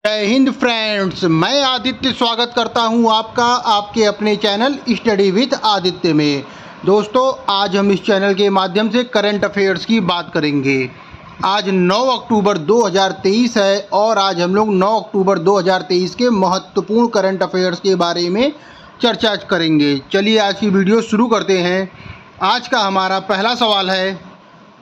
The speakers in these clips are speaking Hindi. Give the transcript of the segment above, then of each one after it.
जय हिंद फ्रेंड्स, मैं आदित्य स्वागत करता हूं आपका आपके अपने चैनल स्टडी विद आदित्य में। दोस्तों, आज हम इस चैनल के माध्यम से करंट अफेयर्स की बात करेंगे। आज 9 अक्टूबर 2023 है और आज हम लोग 9 अक्टूबर 2023 के महत्वपूर्ण करंट अफेयर्स के बारे में चर्चा करेंगे। चलिए आज की वीडियो शुरू करते हैं। आज का हमारा पहला सवाल है,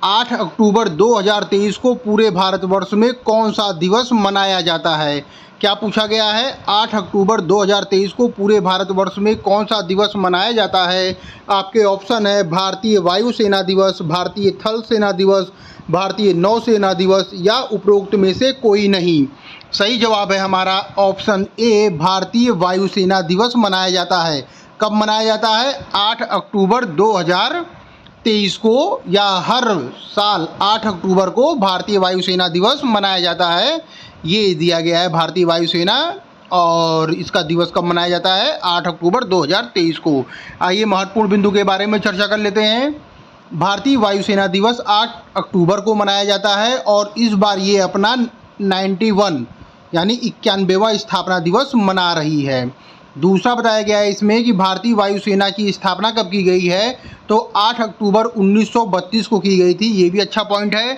8 अक्टूबर 2023 को पूरे भारतवर्ष में कौन सा दिवस मनाया जाता है? क्या पूछा गया है? 8 अक्टूबर 2023 को पूरे भारतवर्ष में कौन सा दिवस मनाया जाता है? आपके ऑप्शन है भारतीय वायुसेना दिवस, भारतीय थल सेना दिवस, भारतीय नौसेना दिवस या उपरोक्त में से कोई नहीं। सही जवाब है हमारा ऑप्शन ए, भारतीय वायुसेना दिवस मनाया जाता है। कब मनाया जाता है? 8 अक्टूबर 2023 को, या हर साल 8 अक्टूबर को भारतीय वायुसेना दिवस मनाया जाता है। ये दिया गया है भारतीय वायुसेना, और इसका दिवस कब मनाया जाता है? 8 अक्टूबर 2023 को। आइए महत्वपूर्ण बिंदु के बारे में चर्चा कर लेते हैं। भारतीय वायुसेना दिवस 8 अक्टूबर को मनाया जाता है और इस बार ये अपना 91 यानी 91वां स्थापना दिवस मना रही है। दूसरा बताया गया है इसमें कि भारतीय वायुसेना की स्थापना कब की गई है, तो 8 अक्टूबर 1932 को की गई थी। ये भी अच्छा पॉइंट है।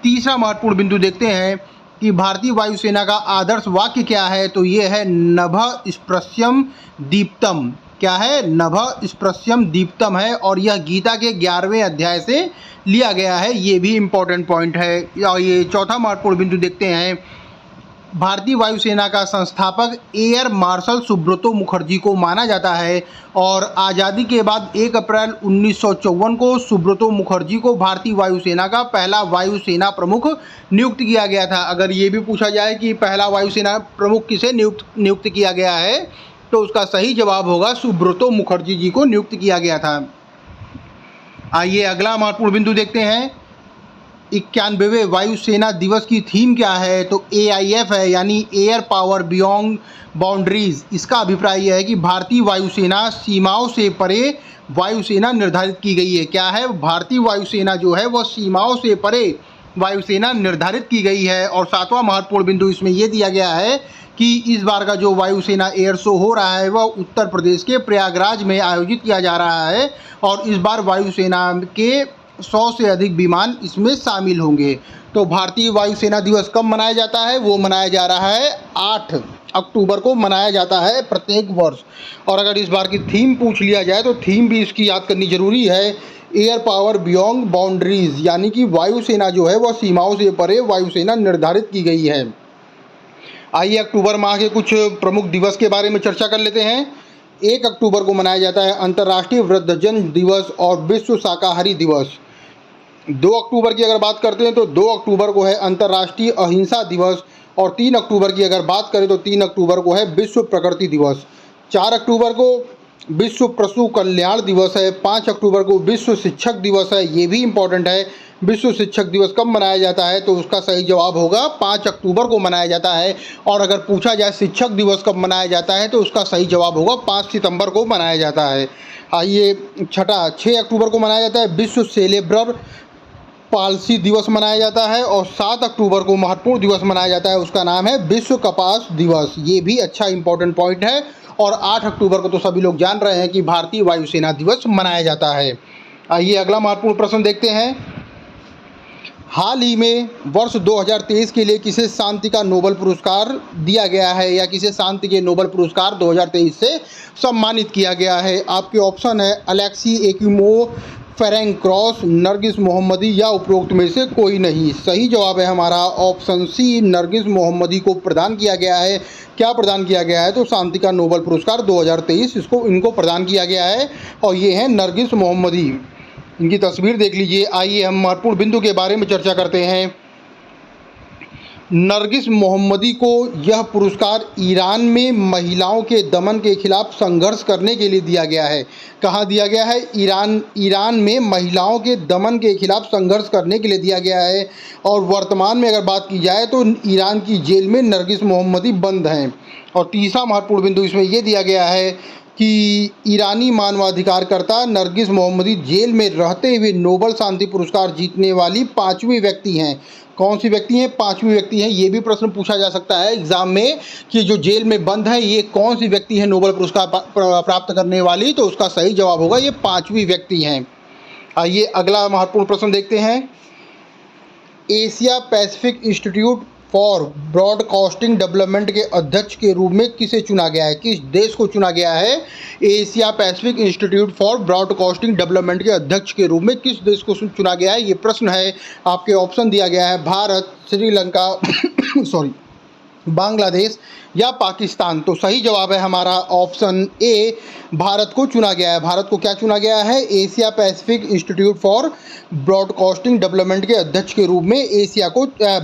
तीसरा महत्वपूर्ण बिंदु देखते हैं कि भारतीय वायुसेना का आदर्श वाक्य क्या है, तो ये है नभः स्पृश्यम दीप्तम। क्या है? नभः स्पृश्यम दीप्तम है और यह गीता के 11वें अध्याय से लिया गया है। ये भी इम्पोर्टेंट पॉइंट है। और ये चौथा महत्वपूर्ण बिंदु देखते हैं, भारतीय वायुसेना का संस्थापक एयर मार्शल सुब्रतो मुखर्जी को माना जाता है और आज़ादी के बाद 1 अप्रैल 1954 को सुब्रतो मुखर्जी को भारतीय वायुसेना का पहला वायुसेना प्रमुख नियुक्त किया गया था। अगर ये भी पूछा जाए कि पहला वायुसेना प्रमुख किसे नियुक्त किया गया है, तो उसका सही जवाब होगा सुब्रतो मुखर्जी जी को नियुक्त किया गया था। आइए अगला महत्वपूर्ण बिंदु देखते हैं। 91वें वायुसेना दिवस की थीम क्या है, तो AIF है, यानी एयर पावर बियॉन्ड बाउंड्रीज। इसका अभिप्राय यह है कि भारतीय वायुसेना सीमाओं से परे वायुसेना निर्धारित की गई है। क्या है? भारतीय वायुसेना जो है वह सीमाओं से परे वायुसेना निर्धारित की गई है। और सातवां महत्वपूर्ण बिंदु इसमें यह दिया गया है कि इस बार का जो वायुसेना एयर शो हो रहा है वह उत्तर प्रदेश के प्रयागराज में आयोजित किया जा रहा है और इस बार वायुसेना के 100 से अधिक विमान इसमें शामिल होंगे। तो भारतीय वायुसेना दिवस कब मनाया जाता है? वो मनाया जा रहा है 8 अक्टूबर को मनाया जाता है प्रत्येक वर्ष। और अगर इस बार की थीम पूछ लिया जाए तो थीम भी इसकी याद करनी जरूरी है, एयर पावर बियॉन्ड बाउंड्रीज, यानी कि वायुसेना जो है वह सीमाओं से परे वायुसेना निर्धारित की गई है। आइए अक्टूबर माह के कुछ प्रमुख दिवस के बारे में चर्चा कर लेते हैं। 1 अक्टूबर को मनाया जाता है अंतर्राष्ट्रीय वृद्धजन दिवस और विश्व शाकाहारी दिवस। 2 अक्टूबर की अगर बात करते हैं तो 2 अक्टूबर को है अंतर्राष्ट्रीय अहिंसा दिवस और 3 अक्टूबर की अगर बात करें तो 3 अक्टूबर को है विश्व प्रकृति दिवस। 4 अक्टूबर को विश्व पशु कल्याण दिवस है। 5 अक्टूबर को विश्व शिक्षक दिवस है। ये भी इम्पोर्टेंट है। विश्व शिक्षक दिवस कब मनाया जाता है, तो उसका सही जवाब होगा 5 अक्टूबर को मनाया जाता है। और अगर पूछा जाए शिक्षक दिवस कब मनाया जाता है, तो उसका सही जवाब होगा 5 सितंबर को मनाया जाता है। आइए छठा, 6 अक्टूबर को मनाया जाता है विश्व सेरेब्रल पाल्सी दिवस मनाया जाता है। और 7 अक्टूबर को महत्वपूर्ण दिवस मनाया जाता है, उसका नाम है विश्व कपास दिवस। ये भी अच्छा इंपॉर्टेंट पॉइंट है। और 8 अक्टूबर को तो सभी लोग जान रहे हैं कि भारतीय वायुसेना दिवस मनाया जाता है। आइए अगला महत्वपूर्ण प्रश्न देखते हैं। हाल ही में वर्ष 2023 के लिए किसे शांति का नोबेल पुरस्कार दिया गया है, या किसे शांति के नोबेल पुरस्कार 2023 से सम्मानित किया गया है? आपके ऑप्शन है अलेक्सी एकिमोव, फेरेंग क्रॉस, नरगिस मोहम्मदी या उपरोक्त में से कोई नहीं। सही जवाब है हमारा ऑप्शन सी, नरगिस मोहम्मदी को प्रदान किया गया है। क्या प्रदान किया गया है, तो शांति का नोबेल पुरस्कार 2023 इनको प्रदान किया गया है और ये हैं नरगिस मोहम्मदी। इनकी तस्वीर देख लीजिए। आइए हम महत्वपूर्ण बिंदु के बारे में चर्चा करते हैं। नरगिस मोहम्मदी को यह पुरस्कार ईरान में महिलाओं के दमन के खिलाफ संघर्ष करने के लिए दिया गया है। कहाँ दिया गया है? ईरान में महिलाओं के दमन के खिलाफ संघर्ष करने के लिए दिया गया है। और वर्तमान में अगर बात की जाए तो ईरान की जेल में नरगिस मोहम्मदी बंद हैं। और तीसरा महत्वपूर्ण बिंदु इसमें यह दिया गया है कि ईरानी मानवाधिकारकर्ता नरगिस मोहम्मदी जेल में रहते हुए नोबेल शांति पुरस्कार जीतने वाली 5वीं व्यक्ति हैं। कौन सी व्यक्ति हैं? 5वीं व्यक्ति हैं। ये भी प्रश्न पूछा जा सकता है एग्जाम में कि जो जेल में बंद है ये कौन सी व्यक्ति है नोबेल पुरस्कार प्राप्त करने वाली, तो उसका सही जवाब होगा ये 5वीं व्यक्ति हैं। आइए अगला महत्वपूर्ण प्रश्न देखते हैं। Asia Pacific institute for broadcasting development के अध्यक्ष के रूप में किसे चुना गया है? किस देश को चुना गया है? Asia Pacific institute for broadcasting development के अध्यक्ष के रूप में किस देश को चुना गया है? ये प्रश्न है। आपके ऑप्शन दिया गया है भारत, श्रीलंका बांग्लादेश या पाकिस्तान। तो सही जवाब है हमारा ऑप्शन ए, भारत को चुना गया है। भारत को क्या चुना गया है? Asia Pacific institute for broadcasting development के अध्यक्ष के रूप में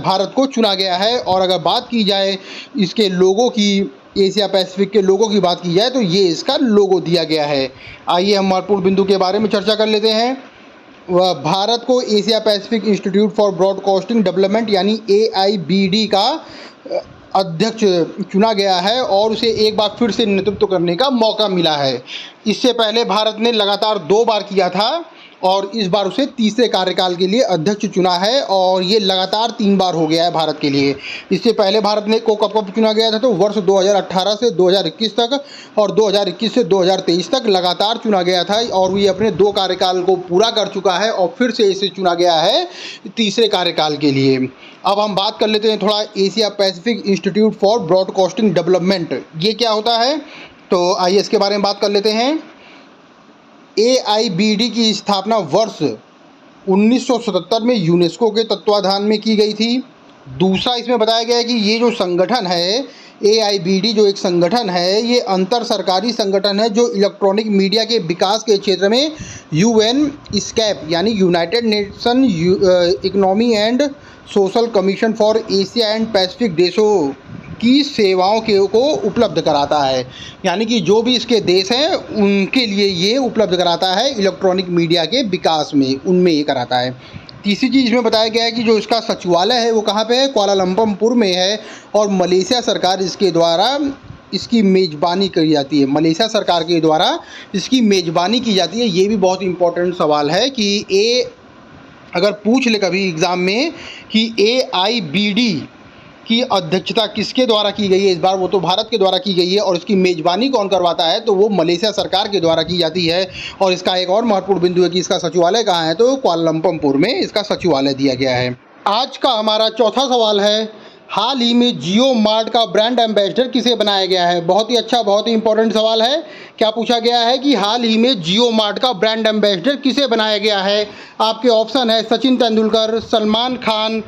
भारत को चुना गया है। और अगर बात की जाए इसके लोगों की, एशिया पैसिफिक के लोगों की बात की जाए तो ये इसका लोगो दिया गया है। आइए हम महत्वपूर्ण बिंदु के बारे में चर्चा कर लेते हैं। भारत को Asia Pacific institute for broadcasting development यानी AIBD का अध्यक्ष चुना गया है और उसे एक बार फिर से नेतृत्व करने का मौका मिला है। इससे पहले भारत ने लगातार 2 बार किया था और इस बार उसे तीसरे कार्यकाल के लिए अध्यक्ष चुना है और ये लगातार 3 बार हो गया है भारत के लिए। इससे पहले भारत ने को कब चुना गया था? तो वर्ष 2018 से 2021 तक और 2021 से 2023 तक लगातार चुना गया था और ये अपने 2 कार्यकाल को पूरा कर चुका है और फिर से इसे चुना गया है तीसरे कार्यकाल के लिए। अब हम बात कर लेते हैं थोड़ा Asia Pacific institute for broadcasting development, ये क्या होता है? तो आइए इसके बारे में बात कर लेते हैं। AIBD की स्थापना वर्ष 1977 में यूनेस्को के तत्वाधान में की गई थी। दूसरा इसमें बताया गया है कि ये जो संगठन है AIBD जो एक संगठन है ये अंतर सरकारी संगठन है जो इलेक्ट्रॉनिक मीडिया के विकास के क्षेत्र में UNESCAP यानी United nation economy and social commission for Asia and Pacific देशों की सेवाओं को उपलब्ध कराता है। यानी कि जो भी इसके देश हैं उनके लिए ये उपलब्ध कराता है इलेक्ट्रॉनिक मीडिया के विकास में, उनमें ये कराता है। तीसरी चीज़ इसमें बताया गया है कि जो इसका सचिवालय है वो कहाँ पे है? कुआलालंपुर में है और मलेशिया सरकार इसके द्वारा इसकी मेज़बानी करी जाती है। मलेशिया सरकार के द्वारा इसकी मेज़बानी की जाती है। ये भी बहुत इंपॉर्टेंट सवाल है कि अगर पूछ ले कभी एग्ज़ाम में कि AIBD की अध्यक्षता किसके द्वारा की गई है इस बार, वो तो भारत के द्वारा की गई है और इसकी मेज़बानी कौन करवाता है? तो वो मलेशिया सरकार के द्वारा की जाती है। और इसका एक और महत्वपूर्ण बिंदु है कि इसका सचिवालय कहाँ है? तो कुआलालंपुर में इसका सचिवालय दिया गया है। आज का हमारा चौथा सवाल है, हाल ही में जियो मार्ट का ब्रांड एम्बेसडर किसे बनाया गया है? बहुत ही अच्छा, बहुत ही इंपॉर्टेंट सवाल है। क्या पूछा गया है कि हाल ही में जियो मार्ट का ब्रांड एम्बेसडर किसे बनाया गया है? आपके ऑप्शन है सचिन तेंदुलकर, सलमान खान,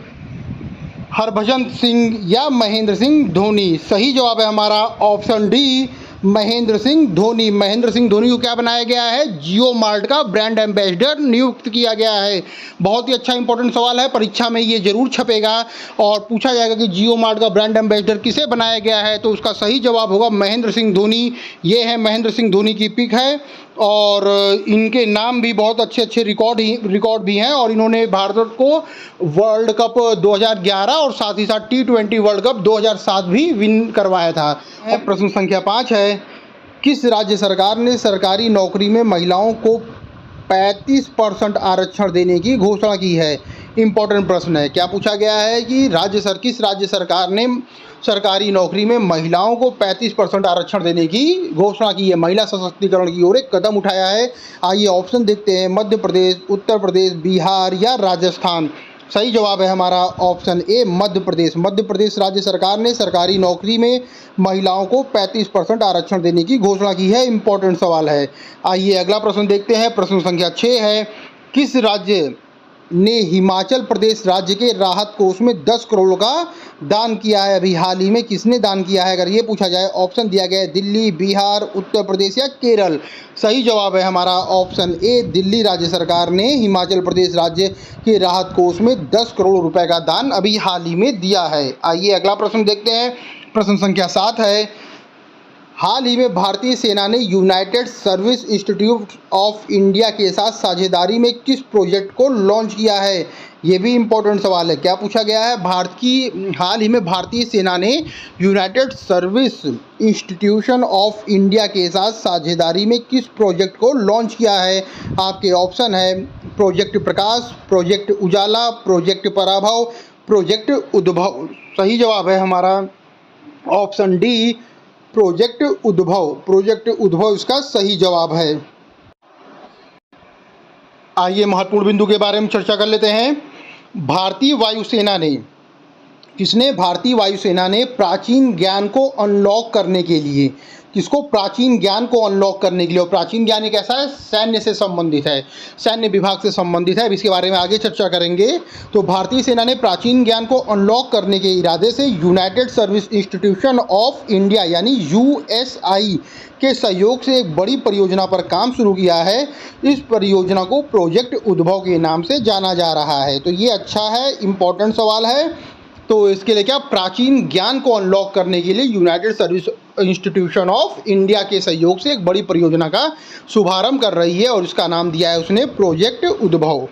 हरभजन सिंह या महेंद्र सिंह धोनी। सही जवाब है हमारा ऑप्शन डी, महेंद्र सिंह धोनी। महेंद्र सिंह धोनी को क्या बनाया गया है? जियो मार्ट का ब्रांड एम्बेसडर नियुक्त किया गया है। बहुत ही अच्छा इंपॉर्टेंट सवाल है, परीक्षा में ये जरूर छपेगा और पूछा जाएगा कि जियो मार्ट का ब्रांड एम्बेसडर किसे बनाया गया है, तो उसका सही जवाब होगा महेंद्र सिंह धोनी। ये है महेंद्र सिंह धोनी की पिक है और इनके नाम भी बहुत अच्छे रिकॉर्ड भी हैं और इन्होंने भारत को वर्ल्ड कप 2011 और साथ ही साथ T20 वर्ल्ड कप 2007 भी विन करवाया था। प्रश्न संख्या 5 है, किस राज्य सरकार ने सरकारी नौकरी में महिलाओं को 35% आरक्षण देने की घोषणा की है? इम्पोर्टेंट प्रश्न है। क्या पूछा गया है कि किस राज्य सरकार ने सरकारी नौकरी में महिलाओं को 35% आरक्षण देने की घोषणा की है? महिला सशक्तिकरण की ओर एक कदम उठाया है। आइए ऑप्शन देखते हैं, मध्य प्रदेश, उत्तर प्रदेश, बिहार या राजस्थान। सही जवाब है हमारा ऑप्शन ए, मध्य प्रदेश। मध्य प्रदेश राज्य सरकार ने सरकारी नौकरी में महिलाओं को 35% आरक्षण देने की घोषणा की है। इम्पोर्टेंट सवाल है। आइए अगला प्रश्न देखते हैं। प्रश्न संख्या 6 है, किस राज्य ने हिमाचल प्रदेश राज्य के राहत कोष में 10 करोड़ का दान किया है? अभी हाल ही में किसने दान किया है अगर ये पूछा जाए? ऑप्शन दिया गया है दिल्ली, बिहार, उत्तर प्रदेश या केरल। सही जवाब है हमारा ऑप्शन ए, दिल्ली राज्य सरकार ने हिमाचल प्रदेश राज्य के राहत कोष में 10 करोड़ रुपए का दान अभी हाल ही में दिया है। आइए अगला प्रश्न देखते हैं। प्रश्न संख्या 7 है, हाल ही में भारतीय सेना ने United service institute of India के साथ साझेदारी में किस प्रोजेक्ट को लॉन्च किया है? ये भी इम्पोर्टेंट सवाल है। क्या पूछा गया है? हाल ही में भारतीय सेना ने United service institution of India के साथ साझेदारी में किस प्रोजेक्ट को लॉन्च किया है? आपके ऑप्शन है प्रोजेक्ट प्रकाश, प्रोजेक्ट उजाला, प्रोजेक्ट पराभव, प्रोजेक्ट उद्भव। सही जवाब है हमारा ऑप्शन डी, प्रोजेक्ट उद्भव। प्रोजेक्ट उद्भव इसका सही जवाब है। आइए महत्वपूर्ण बिंदु के बारे में चर्चा कर लेते हैं। भारतीय वायुसेना ने प्राचीन ज्ञान को अनलॉक करने के लिए, किसको? प्राचीन ज्ञान को अनलॉक करने के लिए। और प्राचीन ज्ञान एक ऐसा है, सैन्य से संबंधित है, सैन्य विभाग से संबंधित है। अब इसके बारे में आगे चर्चा करेंगे। तो भारतीय सेना ने प्राचीन ज्ञान को अनलॉक करने के इरादे से United service institution of India यानी यूएसआई के सहयोग से एक बड़ी परियोजना पर काम शुरू किया है। इस परियोजना को प्रोजेक्ट उद्भव के नाम से जाना जा रहा है। तो ये अच्छा है, इम्पोर्टेंट सवाल है। तो इसके लिए क्या, प्राचीन ज्ञान को अनलॉक करने के लिए United service institution of India के सहयोग से एक बड़ी परियोजना का शुभारंभ कर रही है और इसका नाम दिया है उसने प्रोजेक्ट उद्भव।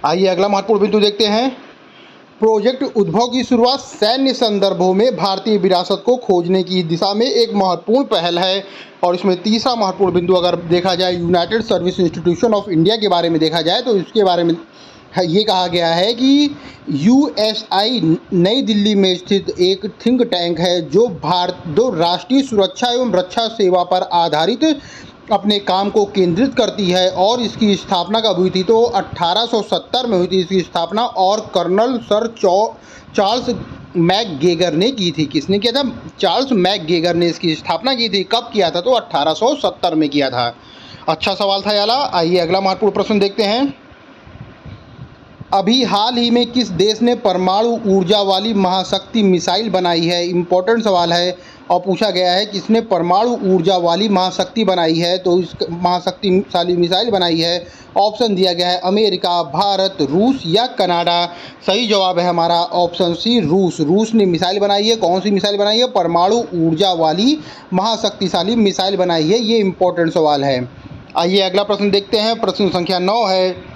आइए अगला महत्वपूर्ण बिंदु देखते हैं। प्रोजेक्ट उद्भव की शुरुआत सैन्य संदर्भों में भारतीय विरासत को खोजने की दिशा में एक महत्वपूर्ण पहल है। और इसमें तीसरा महत्वपूर्ण बिंदु अगर देखा जाए United service institution of India के बारे में देखा जाए तो इसके बारे में ये कहा गया है कि यूएसआई नई दिल्ली में स्थित एक थिंक टैंक है जो राष्ट्रीय सुरक्षा एवं रक्षा सेवा पर आधारित अपने काम को केंद्रित करती है। और इसकी स्थापना कब हुई थी? तो 1870 में हुई थी इसकी स्थापना और कर्नल सर चार्ल्स मैकगेगर ने की थी। किसने किया था? चार्ल्स मैकगेगर ने इसकी स्थापना की थी। कब किया था? तो 1870 में किया था। अच्छा सवाल था याला। आइए अगला महत्वपूर्ण प्रश्न देखते हैं। अभी हाल ही में किस देश ने परमाणु ऊर्जा वाली महाशक्ति मिसाइल बनाई है? इम्पोर्टेंट सवाल है और पूछा गया है किसने परमाणु ऊर्जा वाली महाशक्ति बनाई है। तो इस महाशक्तिशाली मिसाइल बनाई है, ऑप्शन दिया गया है अमेरिका, भारत, रूस या कनाडा। सही जवाब है हमारा ऑप्शन सी, रूस। रूस ने मिसाइल बनाई है। कौन सी मिसाइल बनाई है? परमाणु ऊर्जा वाली महाशक्तिशाली मिसाइल बनाई है। ये इम्पोर्टेंट सवाल है। आइए अगला प्रश्न देखते हैं। प्रश्न संख्या 9 है,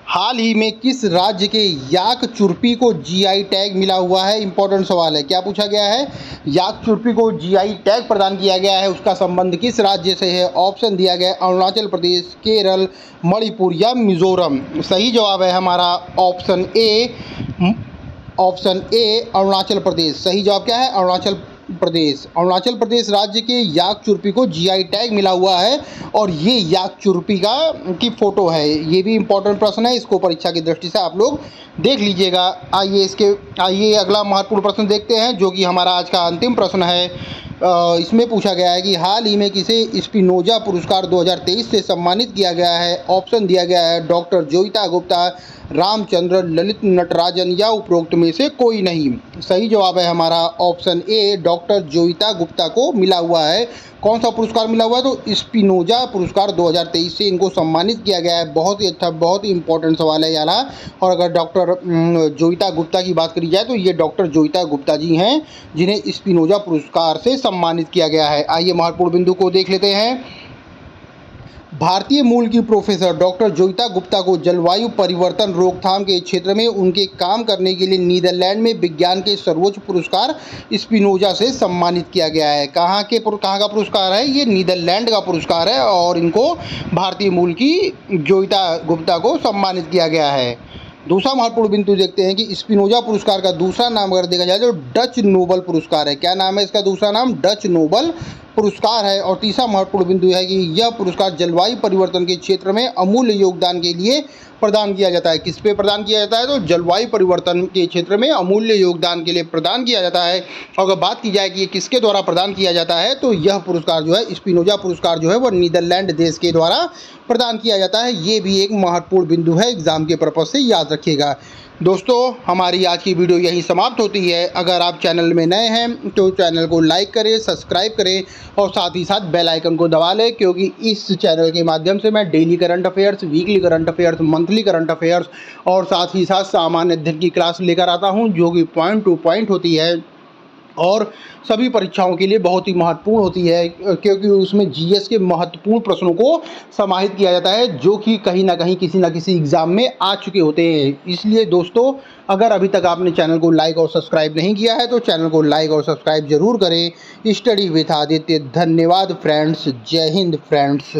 हाल ही में किस राज्य के याक चुर्पी को जीआई टैग मिला हुआ है? इंपॉर्टेंट सवाल है। क्या पूछा गया है? याक चुर्पी को जीआई टैग प्रदान किया गया है, उसका संबंध किस राज्य से है? ऑप्शन दिया गया है अरुणाचल प्रदेश, केरल, मणिपुर या मिजोरम। सही जवाब है हमारा ऑप्शन ए अरुणाचल प्रदेश। सही जवाब क्या है? अरुणाचल प्रदेश। अरुणाचल प्रदेश राज्य के याक चुर्पी को जीआई टैग मिला हुआ है और ये याक चुर्पी की फोटो है। ये भी इम्पोर्टेंट प्रश्न है, इसको परीक्षा की दृष्टि से आप लोग देख लीजिएगा। आइए अगला महत्वपूर्ण प्रश्न देखते हैं जो कि हमारा आज का अंतिम प्रश्न है। इसमें पूछा गया है कि हाल ही में किसे स्पिनोजा पुरस्कार 2023 से सम्मानित किया गया है? ऑप्शन दिया गया है डॉक्टर जोईता गुप्ता, रामचंद्र, ललित नटराजन या उपरोक्त में से कोई नहीं। सही जवाब है हमारा option A, doctor Joita Gupta को मिला हुआ है। कौन सा पुरस्कार मिला हुआ है? तो स्पिनोजा पुरस्कार 2023 से इनको सम्मानित किया गया है। बहुत ही अच्छा, बहुत ही इंपॉर्टेंट सवाल है याला। और अगर डॉक्टर जोईता गुप्ता की बात करी जाए तो ये डॉक्टर जोईता गुप्ता जी हैं जिन्हें स्पिनोजा पुरस्कार से सम्मानित किया गया है। आइए महत्वपूर्ण बिंदु को देख लेते हैं। भारतीय मूल की प्रोफेसर डॉक्टर जोईता गुप्ता को जलवायु परिवर्तन रोकथाम के क्षेत्र में उनके काम करने के लिए नीदरलैंड में विज्ञान के सर्वोच्च पुरस्कार स्पिनोजा से सम्मानित किया गया है। कहाँ का पुरस्कार है? ये नीदरलैंड का पुरस्कार है और इनको भारतीय मूल की जोईता गुप्ता को सम्मानित किया गया है। दूसरा महत्वपूर्ण बिंदु देखते हैं कि स्पिनोजा पुरस्कार का दूसरा नाम अगर देखा जाए तो डच नोबल पुरस्कार है। क्या नाम है इसका? दूसरा नाम डच नोबल पुरस्कार है। और तीसरा महत्वपूर्ण बिंदु है कि यह पुरस्कार जलवायु परिवर्तन के क्षेत्र में अमूल्य योगदान के लिए प्रदान किया जाता है। किस पे प्रदान किया जाता है? तो जलवायु परिवर्तन के क्षेत्र में अमूल्य योगदान के लिए प्रदान किया जाता है। और अगर बात की जाए कि ये किसके द्वारा प्रदान किया जाता है तो यह पुरस्कार जो है, स्पिनोजा पुरस्कार जो है, वह नीदरलैंड देश के द्वारा प्रदान किया जाता है। ये भी एक महत्वपूर्ण बिंदु है, एग्जाम के पर्पज से याद रखिएगा। दोस्तों हमारी आज की वीडियो यहीं समाप्त होती है। अगर आप चैनल में नए हैं तो चैनल को लाइक करें, सब्सक्राइब करें और साथ ही साथ बेल आइकन को दबा लें, क्योंकि इस चैनल के माध्यम से मैं daily current affairs, weekly current affairs, monthly current affairs और साथ ही साथ सामान्य अध्ययन की क्लास लेकर आता हूं जो कि पॉइंट टू पॉइंट होती है। और सभी परीक्षाओं के लिए बहुत ही महत्वपूर्ण होती है, क्योंकि उसमें जीएस के महत्वपूर्ण प्रश्नों को समाहित किया जाता है, जो कि कहीं ना कहीं किसी ना किसी एग्ज़ाम में आ चुके होते हैं। इसलिए दोस्तों, अगर अभी तक आपने चैनल को लाइक और सब्सक्राइब नहीं किया है तो चैनल को लाइक और सब्सक्राइब ज़रूर करें। Study with Aditya. धन्यवाद फ्रेंड्स। जय हिंद फ्रेंड्स।